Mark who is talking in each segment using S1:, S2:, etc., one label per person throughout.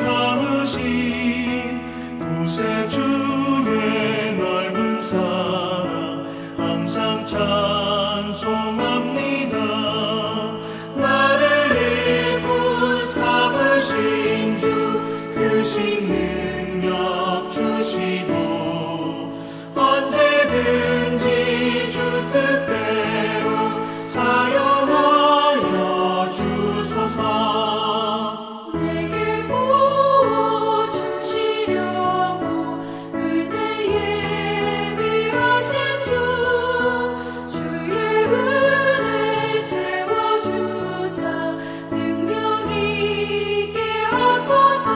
S1: 삼으신 구세주의 넓은 사랑 항상 찬송합니다. 나를 일꾼 삼으신 주 크신 능력 주시고 언제든지 주 뜻대로 사용하여 주소서.
S2: 내게 부어주시려고 의대 예비하신 주의 은혜 채워주사 능력 있게 하소서.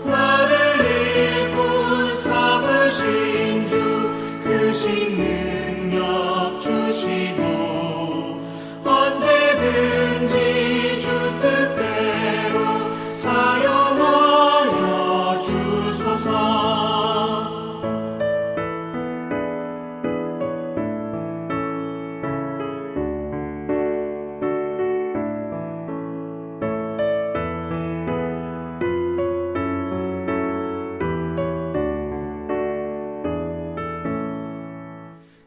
S1: 나를 일꾼 삼으신 주 크신 능력 주시고 언제든지 주 뜻대로 사용하여 주소서.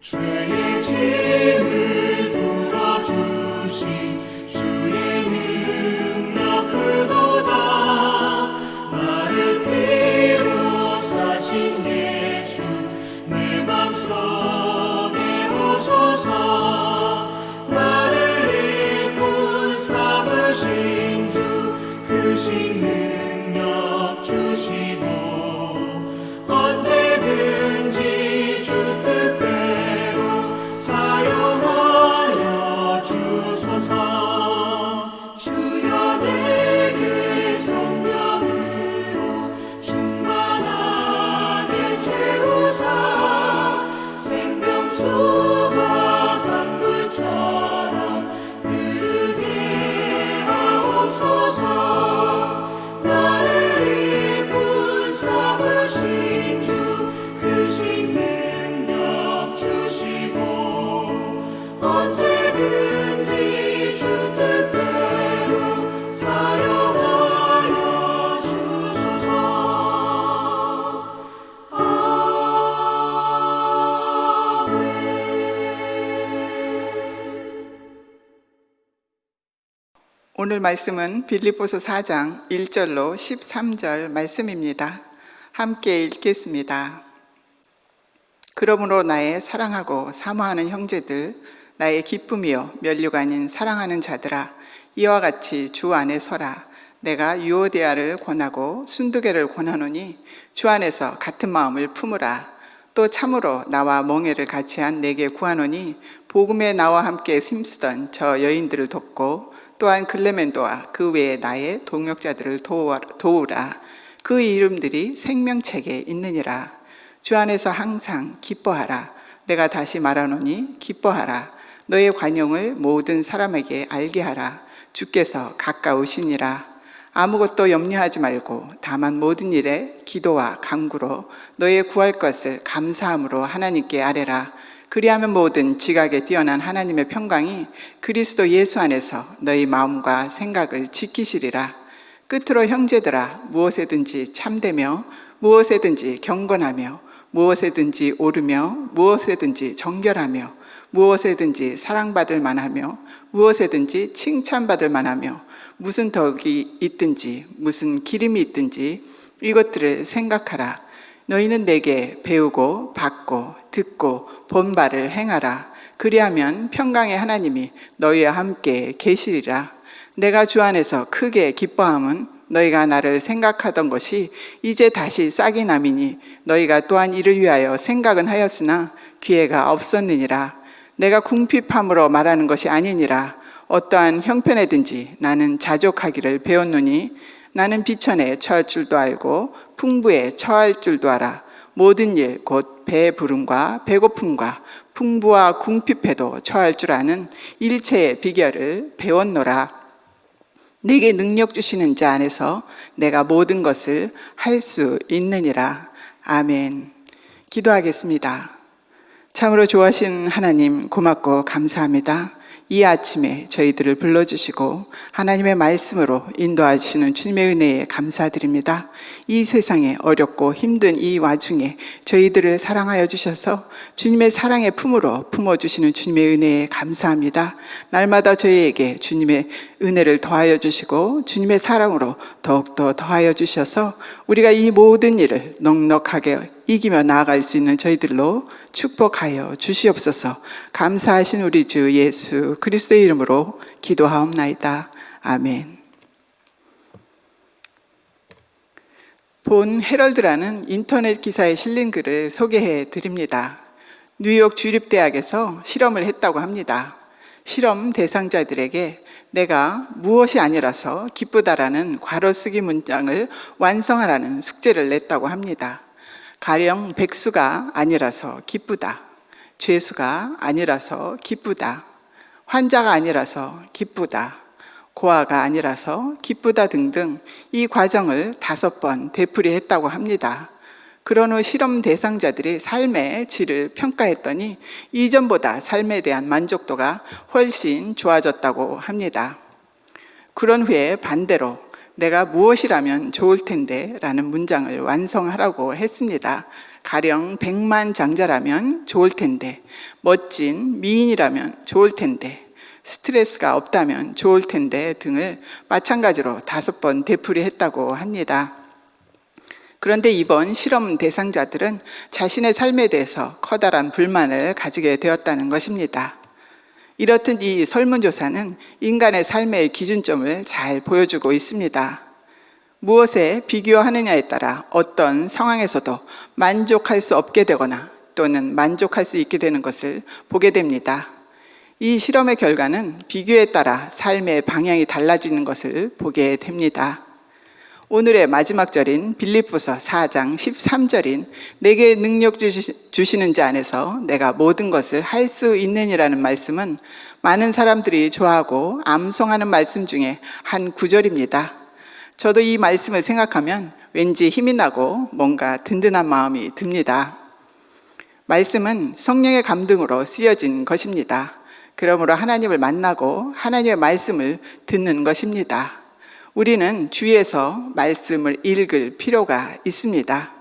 S1: 죄의 짐을 풀어주신 주의 능력 크도다. 나를 피로 사신 예수 내 맘속에 오소서. 나를 일꾼 삼으신 주 크신 능력 주시고 언제든지 주 뜻대로 사용하여 주소서. 주여 내게 성령으로 충만하게 채우사 생명수가 강물처럼 흐르게 하옵소서. 나를 일꾼 삼으신 주 크신 능력 주시고 언제든지 주 뜻대로 사용하여 주소서. 아멘.
S3: 오늘 말씀은 빌립보서 4장 1절로 13절 말씀입니다. 함께 읽겠습니다. 그러므로 나의 사랑하고 사모하는 형제들, 나의 기쁨이요 면류가 아닌 사랑하는 자들아, 이와 같이 주 안에 서라. 내가 유오데아를 권하고 순두개를 권하노니 주 안에서 같은 마음을 품으라. 또 참으로 나와 멍에를 같이 한 내게 구하노니 복음에 나와 함께 힘쓰던 저 여인들을 돕고 또한 글레멘도와 그 외에 나의 동역자들을 도우라. 그 이름들이 생명책에 있느니라. 주 안에서 항상 기뻐하라. 내가 다시 말하노니 기뻐하라. 너의 관용을 모든 사람에게 알게 하라. 주께서 가까우시니라. 아무것도 염려하지 말고 다만 모든 일에 기도와 간구로 너의 구할 것을 감사함으로 하나님께 아뢰라. 그리하면 모든 지각에 뛰어난 하나님의 평강이 그리스도 예수 안에서 너희 마음과 생각을 지키시리라. 끝으로 형제들아, 무엇에든지 참되며 무엇에든지 경건하며 무엇에든지 옳으며 무엇에든지 정결하며 무엇에든지 사랑받을 만하며 무엇에든지 칭찬받을 만하며 무슨 덕이 있든지 무슨 기림이 있든지 이것들을 생각하라. 너희는 내게 배우고 받고 듣고 본 바를 행하라. 그리하면 평강의 하나님이 너희와 함께 계시리라. 내가 주 안에서 크게 기뻐함은 너희가 나를 생각하던 것이 이제 다시 싹이 남이니 너희가 또한 이를 위하여 생각은 하였으나 기회가 없었느니라. 내가 궁핍함으로 말하는 것이 아니니라. 어떠한 형편에든지 나는 자족하기를 배웠노니 나는 비천에 처할 줄도 알고 풍부에 처할 줄도 알아. 모든 일 곧 배부름과 배고픔과 풍부와 궁핍에도 처할 줄 아는 일체의 비결을 배웠노라. 내게 능력 주시는 자 안에서 내가 모든 것을 할 수 있느니라. 아멘. 기도하겠습니다. 참으로 좋아하신 하나님 고맙고 감사합니다. 이 아침에 저희들을 불러주시고 하나님의 말씀으로 인도하시는 주님의 은혜에 감사드립니다. 이 세상에 어렵고 힘든 이 와중에 저희들을 사랑하여 주셔서 주님의 사랑의 품으로 품어주시는 주님의 은혜에 감사합니다. 날마다 저희에게 주님의 은혜를 더하여 주시고 주님의 사랑으로 더욱더 더하여 주셔서 우리가 이 모든 일을 넉넉하게 이기며 나아갈 수 있는 저희들로 축복하여 주시옵소서. 감사하신 우리 주 예수 그리스도의 이름으로 기도하옵나이다. 아멘. 본 헤럴드라는 인터넷 기사에 실린 글을 소개해 드립니다. 뉴욕 주립대학에서 실험을 했다고 합니다. 실험 대상자들에게 내가 무엇이 아니라서 기쁘다라는 괄호쓰기 문장을 완성하라는 숙제를 냈다고 합니다. 가령 백수가 아니라서 기쁘다, 죄수가 아니라서 기쁘다, 환자가 아니라서 기쁘다, 고아가 아니라서 기쁘다 등등 이 과정을 5번 되풀이했다고 합니다. 그런 후 실험 대상자들이 삶의 질을 평가했더니 이전보다 삶에 대한 만족도가 훨씬 좋아졌다고 합니다. 그런 후에 반대로 내가 무엇이라면 좋을 텐데 라는 문장을 완성하라고 했습니다. 가령 백만장자라면 좋을 텐데, 멋진 미인이라면 좋을 텐데, 스트레스가 없다면 좋을 텐데 등을 마찬가지로 5번 되풀이했다고 합니다. 그런데 이번 실험 대상자들은 자신의 삶에 대해서 커다란 불만을 가지게 되었다는 것입니다. 이렇듯 이 설문조사는 인간의 삶의 기준점을 잘 보여주고 있습니다. 무엇에 비교하느냐에 따라 어떤 상황에서도 만족할 수 없게 되거나 또는 만족할 수 있게 되는 것을 보게 됩니다. 이 실험의 결과는 비교에 따라 삶의 방향이 달라지는 것을 보게 됩니다. 오늘의 마지막 절인 빌립보서 4장 13절인 내게 능력 주시는 자 안에서 내가 모든 것을 할 수 있느니라는 말씀은 많은 사람들이 좋아하고 암송하는 말씀 중에 한 구절입니다. 저도 이 말씀을 생각하면 왠지 힘이 나고 뭔가 든든한 마음이 듭니다. 말씀은 성령의 감동으로 쓰여진 것입니다. 그러므로 하나님을 만나고 하나님의 말씀을 듣는 것입니다. 우리는 주위에서 말씀을 읽을 필요가 있습니다.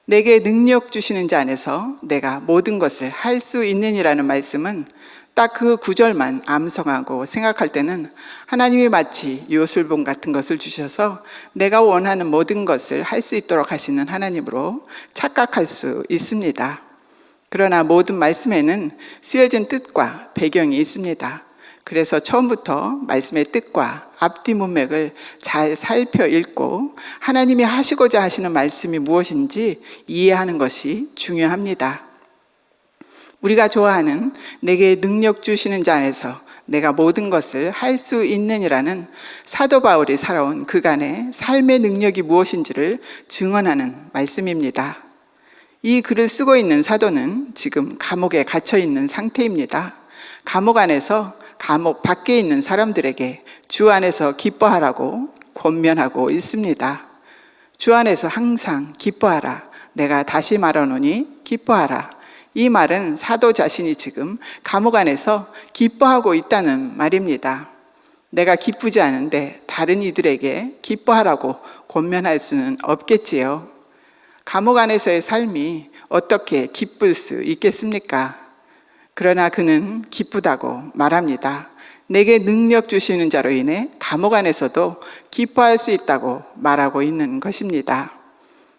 S3: 내게 능력 주시는 자 안에서 내가 모든 것을 할 수 있느니라는 말씀은 딱 그 구절만 암송하고 생각할 때는 하나님이 마치 요술봉 같은 것을 주셔서 내가 원하는 모든 것을 할 수 있도록 하시는 하나님으로 착각할 수 있습니다. 그러나 모든 말씀에는 쓰여진 뜻과 배경이 있습니다. 그래서 처음부터 말씀의 뜻과 앞뒤 문맥을 잘 살펴 읽고 하나님이 하시고자 하시는 말씀이 무엇인지 이해하는 것이 중요합니다. 우리가 좋아하는 내게 능력 주시는 자 안에서 내가 모든 것을 할 수 있느니라는 사도 바울이 살아온 그간의 삶의 능력이 무엇인지를 증언하는 말씀입니다. 이 글을 쓰고 있는 사도는 지금 감옥에 갇혀 있는 상태입니다. 감옥 안에서 감옥 밖에 있는 사람들에게 주 안에서 기뻐하라고 권면하고 있습니다. 주 안에서 항상 기뻐하라. 내가 다시 말하노니 기뻐하라. 이 말은 사도 자신이 지금 감옥 안에서 기뻐하고 있다는 말입니다. 내가 기쁘지 않은데 다른 이들에게 기뻐하라고 권면할 수는 없겠지요. 감옥 안에서의 삶이 어떻게 기쁠 수 있겠습니까? 그러나 그는 기쁘다고 말합니다. 내게 능력 주시는 자로 인해 감옥 안에서도 기뻐할 수 있다고 말하고 있는 것입니다.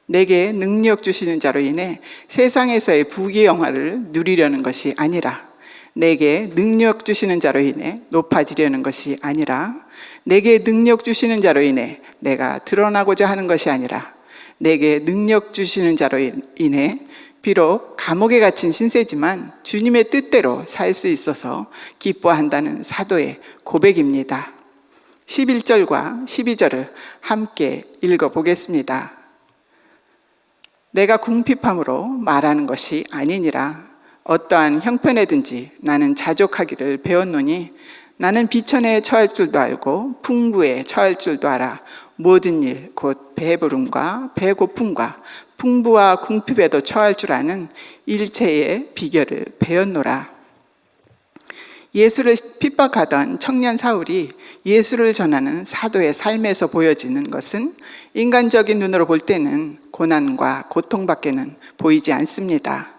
S3: 내게 능력 주시는 자로 인해 세상에서의 부귀 영화를 누리려는 것이 아니라, 내게 능력 주시는 자로 인해 높아지려는 것이 아니라, 내게 능력 주시는 자로 인해 내가 드러나고자 하는 것이 아니라, 내게 능력 주시는 자로 인해 비록 감옥에 갇힌 신세지만 주님의 뜻대로 살 수 있어서 기뻐한다는 사도의 고백입니다. 11절과 12절을 함께 읽어보겠습니다. 내가 궁핍함으로 말하는 것이 아니니라. 어떠한 형편에든지 나는 자족하기를 배웠노니 나는 비천에 처할 줄도 알고 풍부에 처할 줄도 알아. 모든 일 곧 배부름과 배고픔과 풍부와 궁핍에도 처할 줄 아는 일체의 비결을 배웠노라. 예수를 핍박하던 청년 사울이 예수를 전하는 사도의 삶에서 보여지는 것은 인간적인 눈으로 볼 때는 고난과 고통밖에는 보이지 않습니다.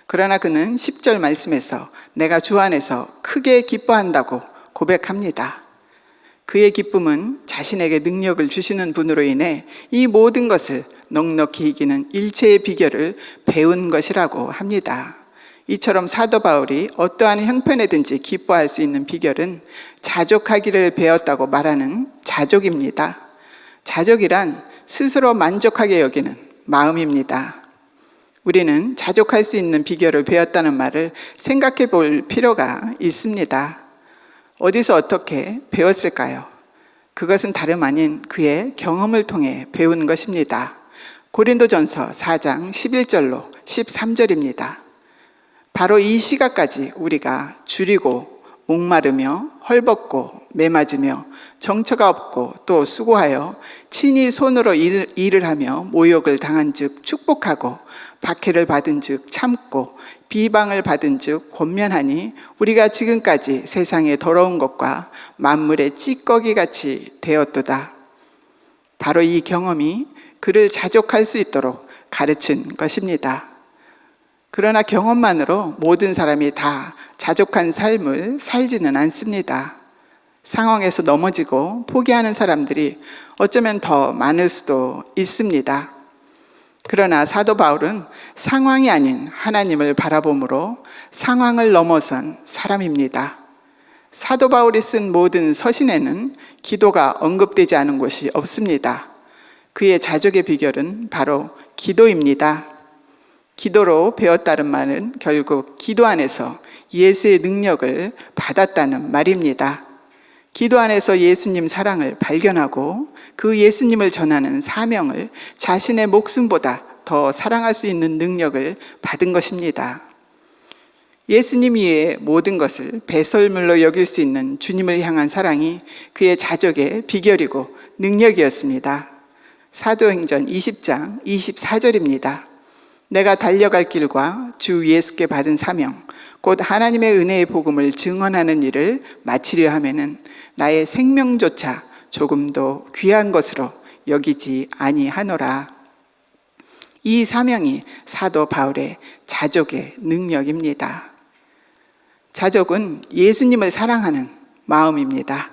S3: 그러나 그는 10절 말씀에서 내가 주 안에서 크게 기뻐한다고 고백합니다. 그의 기쁨은 자신에게 능력을 주시는 분으로 인해 이 모든 것을 넉넉히 이기는 일체의 비결을 배운 것이라고 합니다. 이처럼 사도 바울이 어떠한 형편에든지 기뻐할 수 있는 비결은 자족하기를 배웠다고 말하는 자족입니다. 자족이란 스스로 만족하게 여기는 마음입니다. 우리는 자족할 수 있는 비결을 배웠다는 말을 생각해 볼 필요가 있습니다. 어디서 어떻게 배웠을까요? 그것은 다름 아닌 그의 경험을 통해 배운 것입니다. 고린도전서 4장 11절로 13절입니다. 바로 이 시각까지 우리가 줄이고 목마르며 헐벗고 매맞으며 정처가 없고 또 수고하여 친히 손으로 일을 하며 모욕을 당한 즉 축복하고 박해를 받은 즉 참고 비방을 받은 즉 권면하니 우리가 지금까지 세상에 더러운 것과 만물의 찌꺼기 같이 되었도다. 바로 이 경험이 그를 자족할 수 있도록 가르친 것입니다. 그러나 경험만으로 모든 사람이 다 자족한 삶을 살지는 않습니다. 상황에서 넘어지고 포기하는 사람들이 어쩌면 더 많을 수도 있습니다. 그러나 사도 바울은 상황이 아닌 하나님을 바라봄으로 상황을 넘어선 사람입니다. 사도 바울이 쓴 모든 서신에는 기도가 언급되지 않은 곳이 없습니다. 그의 자족의 비결은 바로 기도입니다. 기도로 배웠다는 말은 결국 기도 안에서 예수의 능력을 받았다는 말입니다. 기도 안에서 예수님 사랑을 발견하고 그 예수님을 전하는 사명을 자신의 목숨보다 더 사랑할 수 있는 능력을 받은 것입니다. 예수님 이외의 모든 것을 배설물로 여길 수 있는 주님을 향한 사랑이 그의 자족의 비결이고 능력이었습니다. 사도행전 20장 24절입니다. 내가 달려갈 길과 주 예수께 받은 사명 곧 하나님의 은혜의 복음을 증언하는 일을 마치려 하면은 나의 생명조차 조금도 귀한 것으로 여기지 아니하노라. 이 사명이 사도 바울의 자족의 능력입니다. 자족은 예수님을 사랑하는 마음입니다.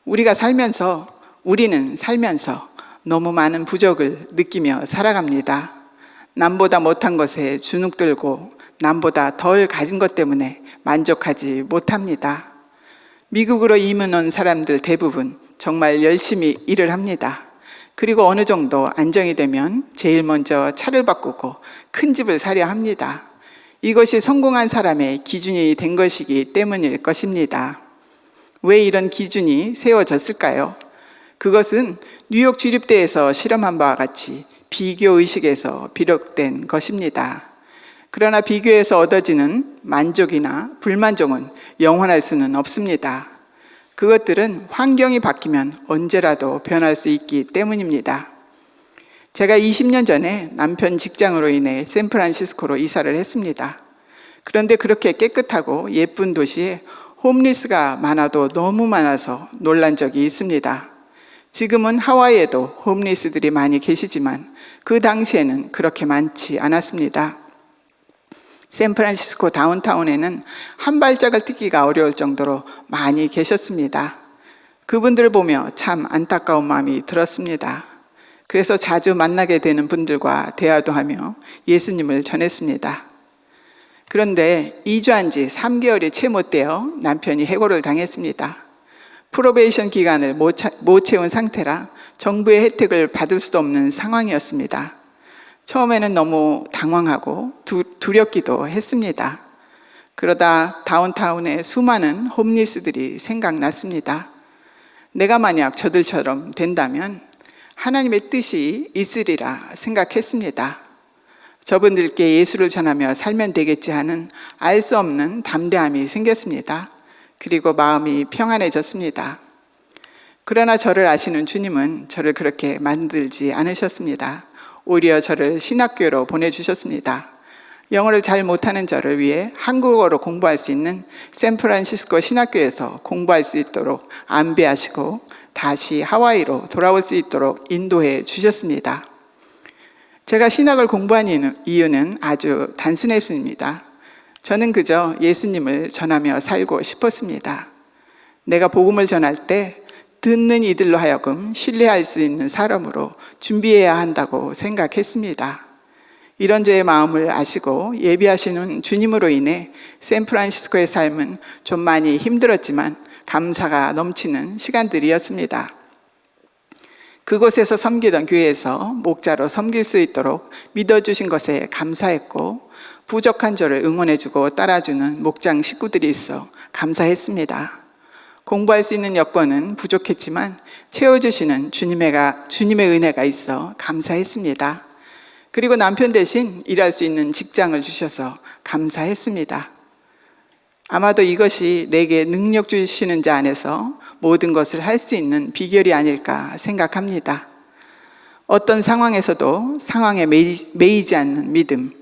S3: 우리는 살면서 너무 많은 부족을 느끼며 살아갑니다. 남보다 못한 것에 주눅들고 남보다 덜 가진 것 때문에 만족하지 못합니다. 미국으로 이민 온 사람들 대부분 정말 열심히 일을 합니다. 그리고 어느 정도 안정이 되면 제일 먼저 차를 바꾸고 큰 집을 사려 합니다. 이것이 성공한 사람의 기준이 된 것이기 때문일 것입니다. 왜 이런 기준이 세워졌을까요? 그것은 뉴욕 주립대에서 실험한 바와 같이 비교의식에서 비롯된 것입니다. 그러나 비교에서 얻어지는 만족이나 불만족은 영원할 수는 없습니다. 그것들은 환경이 바뀌면 언제라도 변할 수 있기 때문입니다. 제가 20년 전에 남편 직장으로 인해 샌프란시스코로 이사를 했습니다. 그런데 그렇게 깨끗하고 예쁜 도시에 홈리스가 많아도 너무 많아서 놀란 적이 있습니다. 지금은 하와이에도 홈리스들이 많이 계시지만 그 당시에는 그렇게 많지 않았습니다. 샌프란시스코 다운타운에는 한 발짝을 뛰기가 어려울 정도로 많이 계셨습니다. 그분들을 보며 참 안타까운 마음이 들었습니다. 그래서 자주 만나게 되는 분들과 대화도 하며 예수님을 전했습니다. 그런데 이주한 지 3개월이 채 못 되어 남편이 해고를 당했습니다. 프로베이션 기간을 못 채운 상태라 정부의 혜택을 받을 수도 없는 상황이었습니다. 처음에는 너무 당황하고 두렵기도 했습니다. 그러다 다운타운의 수많은 홈리스들이 생각났습니다. 내가 만약 저들처럼 된다면 하나님의 뜻이 있으리라 생각했습니다. 저분들께 예수를 전하며 살면 되겠지 하는 알 수 없는 담대함이 생겼습니다. 그리고 마음이 평안해졌습니다. 그러나 저를 아시는 주님은 저를 그렇게 만들지 않으셨습니다. 오히려 저를 신학교로 보내주셨습니다. 영어를 잘 못하는 저를 위해 한국어로 공부할 수 있는 샌프란시스코 신학교에서 공부할 수 있도록 안배하시고 다시 하와이로 돌아올 수 있도록 인도해 주셨습니다. 제가 신학을 공부한 이유는 아주 단순했습니다. 저는 그저 예수님을 전하며 살고 싶었습니다. 내가 복음을 전할 때 듣는 이들로 하여금 신뢰할 수 있는 사람으로 준비해야 한다고 생각했습니다. 이런 저의 마음을 아시고 예비하시는 주님으로 인해 샌프란시스코의 삶은 좀 많이 힘들었지만 감사가 넘치는 시간들이었습니다. 그곳에서 섬기던 교회에서 목자로 섬길 수 있도록 믿어주신 것에 감사했고, 부족한 저를 응원해주고 따라주는 목장 식구들이 있어 감사했습니다. 공부할 수 있는 여건은 부족했지만 채워주시는 주님의 은혜가 있어 감사했습니다. 그리고 남편 대신 일할 수 있는 직장을 주셔서 감사했습니다. 아마도 이것이 내게 능력 주시는 자 안에서 모든 것을 할 수 있는 비결이 아닐까 생각합니다. 어떤 상황에서도 상황에 매이지 않는 믿음,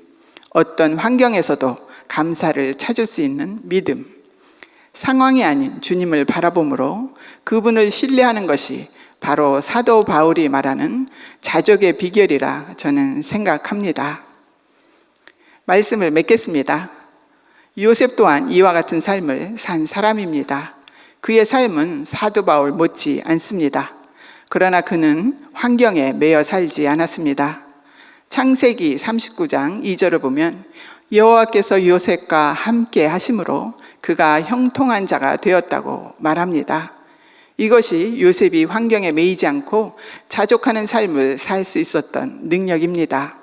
S3: 어떤 환경에서도 감사를 찾을 수 있는 믿음, 상황이 아닌 주님을 바라봄으로 그분을 신뢰하는 것이 바로 사도 바울이 말하는 자족의 비결이라 저는 생각합니다. 말씀을 맺겠습니다. 요셉 또한 이와 같은 삶을 산 사람입니다. 그의 삶은 사도 바울 못지 않습니다. 그러나 그는 환경에 매여 살지 않았습니다. 창세기 39장 2절을 보면 여호와께서 요셉과 함께 하심으로 그가 형통한 자가 되었다고 말합니다. 이것이 요셉이 환경에 매이지 않고 자족하는 삶을 살 수 있었던 능력입니다.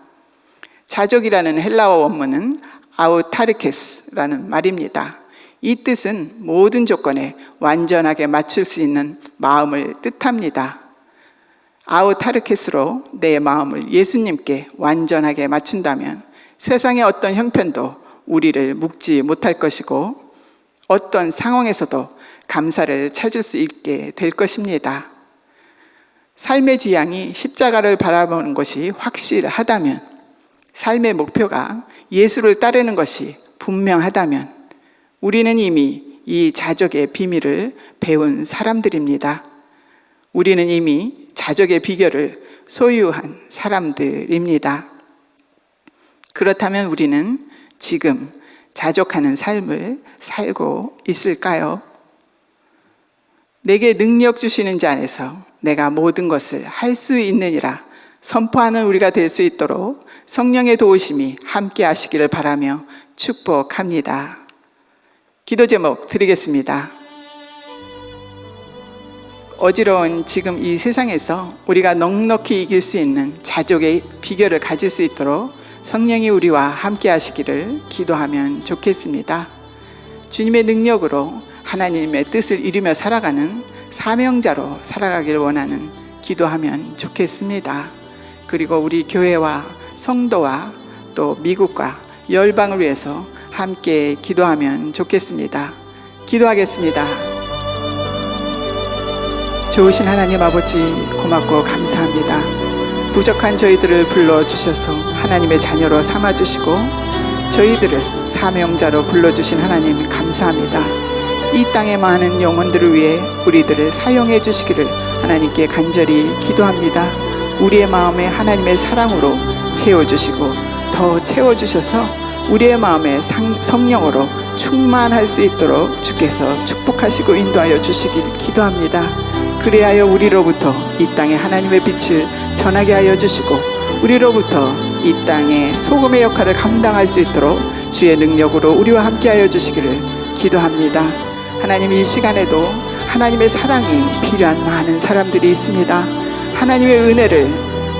S3: 자족이라는 헬라어 원문은 아우타르케스라는 말입니다. 이 뜻은 모든 조건에 완전하게 맞출 수 있는 마음을 뜻합니다. 아우타르케스로 내 마음을 예수님께 완전하게 맞춘다면 세상의 어떤 형편도 우리를 묶지 못할 것이고 어떤 상황에서도 감사를 찾을 수 있게 될 것입니다. 삶의 지향이 십자가를 바라보는 것이 확실하다면, 삶의 목표가 예수를 따르는 것이 분명하다면 우리는 이미 이 자족의 비밀을 배운 사람들입니다. 우리는 이미 자족의 비결을 소유한 사람들입니다. 그렇다면 우리는 지금 자족하는 삶을 살고 있을까요? 내게 능력 주시는 자 안에서 내가 모든 것을 할 수 있느니라 선포하는 우리가 될 수 있도록 성령의 도우심이 함께 하시기를 바라며 축복합니다. 기도 제목 드리겠습니다. 어지러운 지금 이 세상에서 우리가 넉넉히 이길 수 있는 자족의 비결을 가질 수 있도록 성령이 우리와 함께 하시기를 기도하면 좋겠습니다. 주님의 능력으로 하나님의 뜻을 이루며 살아가는 사명자로 살아가길 원하는 기도하면 좋겠습니다. 그리고 우리 교회와 성도와 또 미국과 열방을 위해서 함께 기도하면 좋겠습니다. 기도하겠습니다. 좋으신 하나님 아버지, 고맙고 감사합니다. 부족한 저희들을 불러주셔서 하나님의 자녀로 삼아주시고 저희들을 사명자로 불러주신 하나님 감사합니다. 이 땅의 많은 영혼들을 위해 우리들을 사용해 주시기를 하나님께 간절히 기도합니다. 우리의 마음에 하나님의 사랑으로 채워주시고 더 채워주셔서 우리의 마음에 성령으로 충만할 수 있도록 주께서 축복하시고 인도하여 주시길 기도합니다. 그리하여 우리로부터 이 땅에 하나님의 빛을 전하게 하여 주시고 우리로부터 이 땅에 소금의 역할을 감당할 수 있도록 주의 능력으로 우리와 함께 하여 주시기를 기도합니다. 하나님, 이 시간에도 하나님의 사랑이 필요한 많은 사람들이 있습니다. 하나님의 은혜를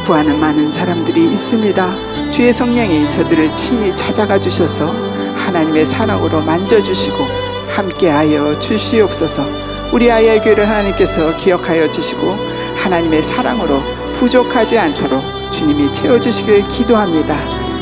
S3: 구하는 많은 사람들이 있습니다. 주의 성령이 저들을 친히 찾아가 주셔서 하나님의 사랑으로 만져주시고 함께하여 주시옵소서. 우리 아이의 교회를 하나님께서 기억하여 주시고 하나님의 사랑으로 부족하지 않도록 주님이 채워주시길 기도합니다.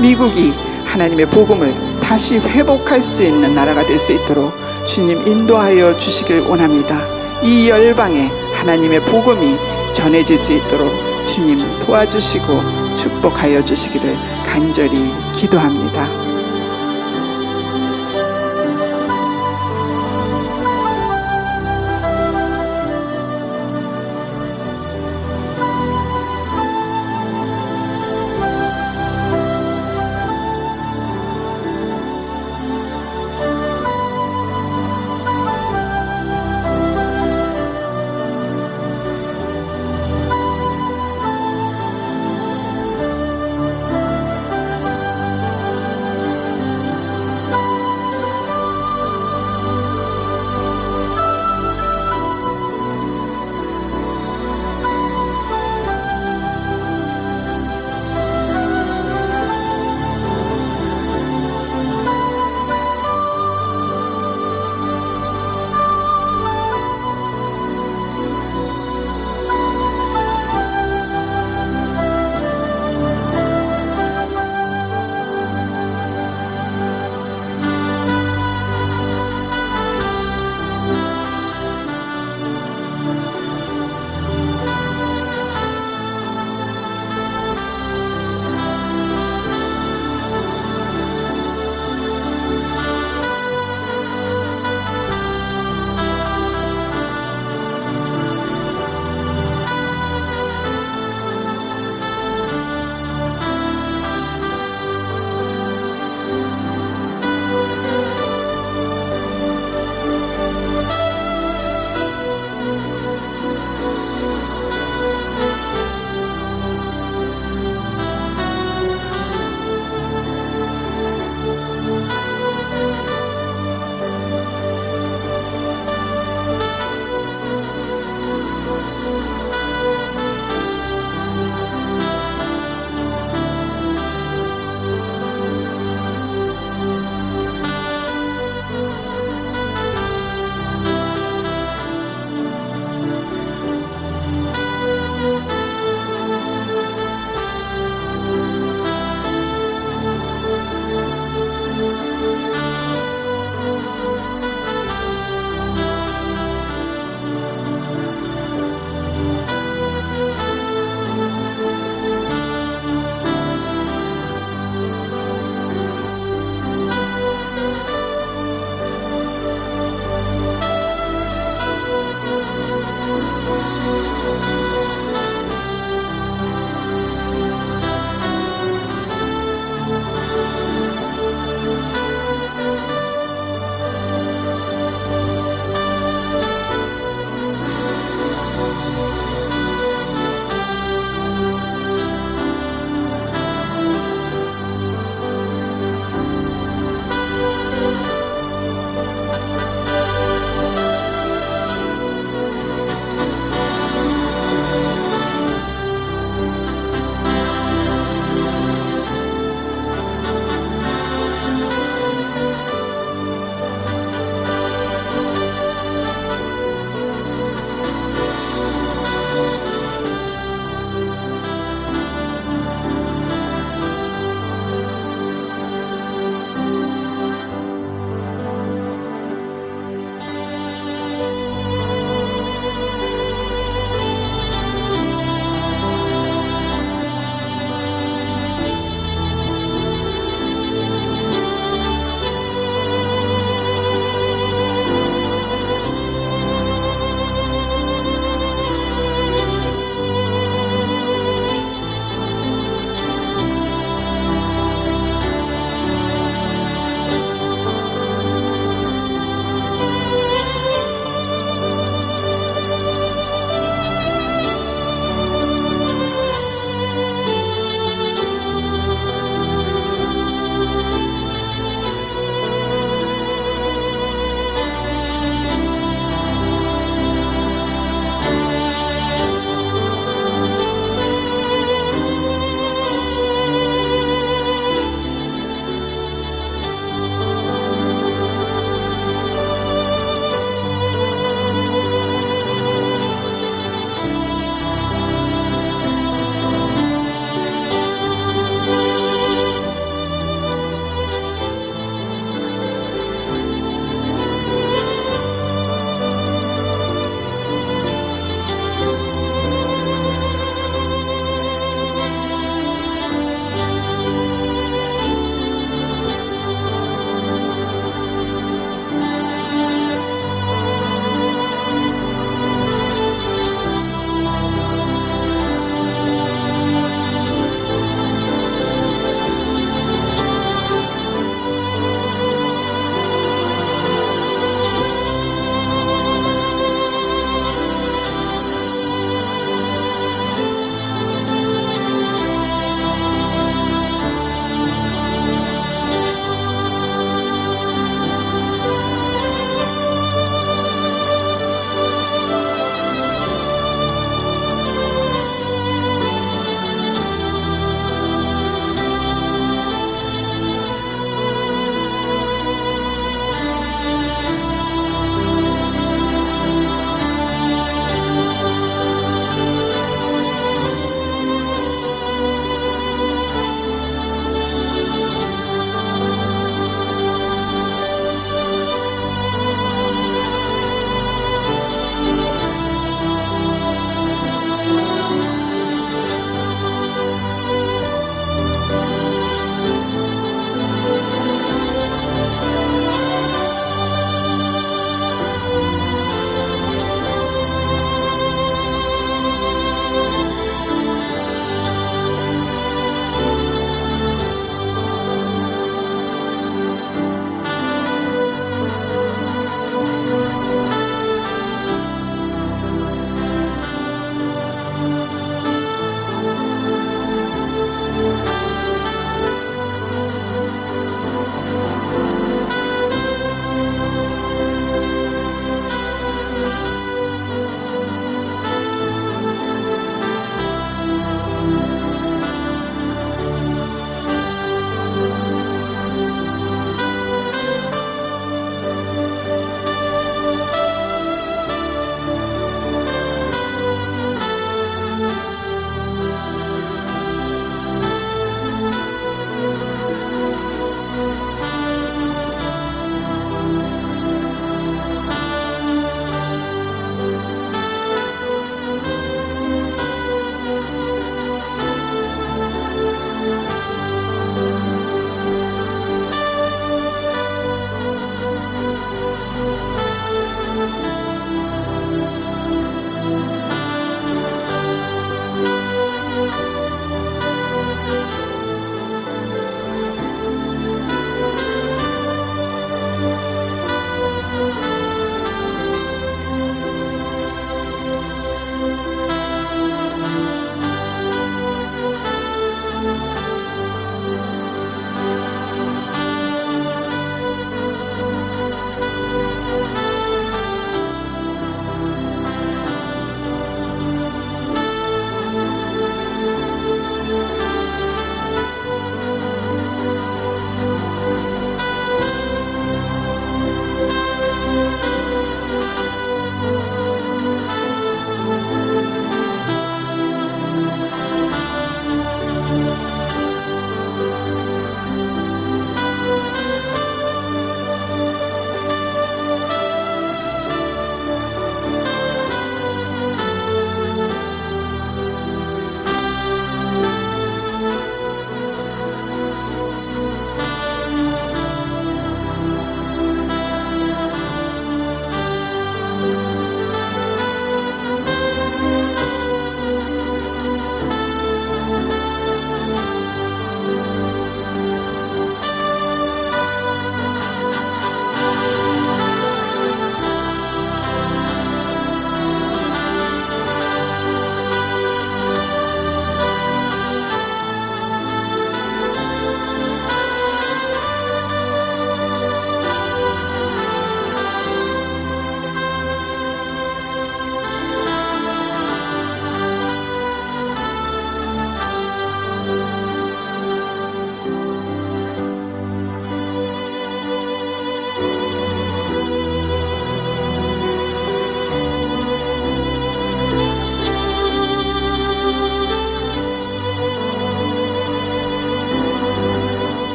S3: 미국이 하나님의 복음을 다시 회복할 수 있는 나라가 될 수 있도록 주님 인도하여 주시길 원합니다. 이 열방에 하나님의 복음이 전해질 수 있도록 주님 도와주시고 축복하여 주시기를 간절히 기도합니다.